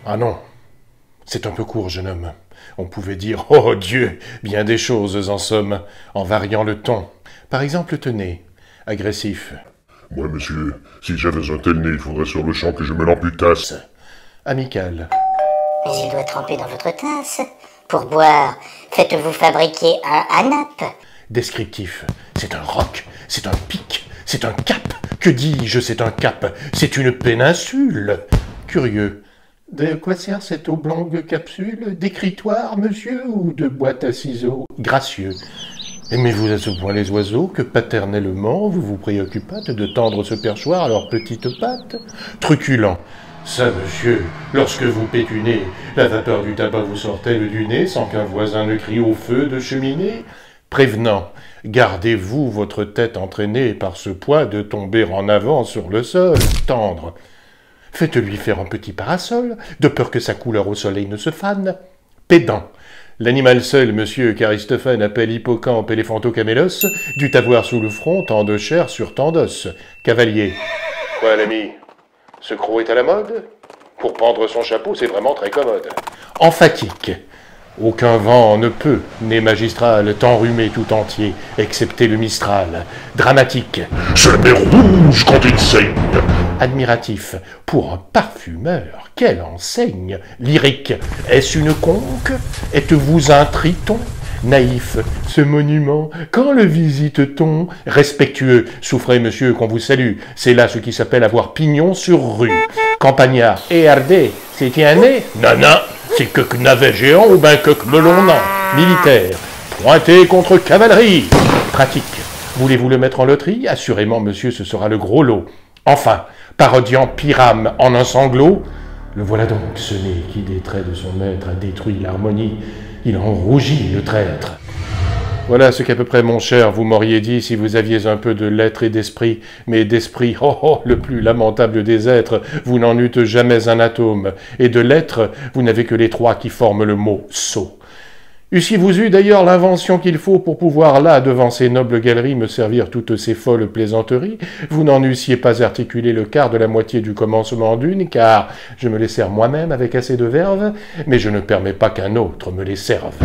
Ah non, c'est un peu court, jeune homme. On pouvait dire, oh Dieu, bien des choses en somme, en variant le ton. Par exemple, tenez, agressif. Moi, monsieur, si j'avais un tel nez, il faudrait sur le champ que je me l'amputasse. Amical. Mais il doit tremper dans votre tasse. Pour boire, faites-vous fabriquer un hanap. Descriptif. C'est un roc, c'est un pic, c'est un cap. Que dis-je, c'est un cap, c'est une péninsule. Curieux. De quoi sert cette oblongue capsule? D'écritoire, monsieur, ou de boîte à ciseaux? Gracieux. Aimez-vous à ce point les oiseaux que paternellement vous vous préoccupâtes de tendre ce perchoir à leurs petites pattes? Truculent. Ça, monsieur, lorsque vous pétunez, la vapeur du tabac vous sort-elle du nez sans qu'un voisin ne crie au feu de cheminée? Prévenant. Gardez-vous votre tête entraînée par ce poids de tomber en avant sur le sol. Tendre. Faites-lui faire un petit parasol, de peur que sa couleur au soleil ne se fane. Pédant. L'animal seul, monsieur qu'Aristophane appelle hippocampe éléphantocamélos, dut avoir sous le front tant de chair sur tant d'os. Cavalier. Quoi, l'ami? Ce croc est à la mode? Pour prendre son chapeau, c'est vraiment très commode. Emphatique. Aucun vent ne peut, né magistral, t'enrhumer tout entier, excepté le Mistral. Dramatique. C'est mais rouge quand il saigne. Admiratif. Pour un parfumeur, quelle enseigne. Lyrique. Est-ce une conque? Êtes-vous un triton? Naïf. Ce monument, quand le visite-t-on? Respectueux. Souffrez, monsieur, qu'on vous salue. C'est là ce qui s'appelle avoir pignon sur rue. Campagnard. ERD. C'est un nez? Non, non. C'est que navet géant ou ben que melon non. Militaire. Pointé contre cavalerie. Pratique. Voulez-vous le mettre en loterie? Assurément, monsieur, ce sera le gros lot. Enfin, parodiant Pyrame en un sanglot. Le voilà donc, ce nez qui, des traits de son maître, a détruit l'harmonie. Il en rougit, le traître. Voilà ce qu'à peu près, mon cher, vous m'auriez dit si vous aviez un peu de lettres et d'esprit. Mais d'esprit, oh oh, le plus lamentable des êtres, vous n'en eûtes jamais un atome. Et de lettres, vous n'avez que les trois qui forment le mot « sot ». Eussiez-vous eu d'ailleurs l'invention qu'il faut pour pouvoir là, devant ces nobles galeries, me servir toutes ces folles plaisanteries, vous n'en eussiez pas articulé le quart de la moitié du commencement d'une, car je me les sers moi-même avec assez de verve, mais je ne permets pas qu'un autre me les serve.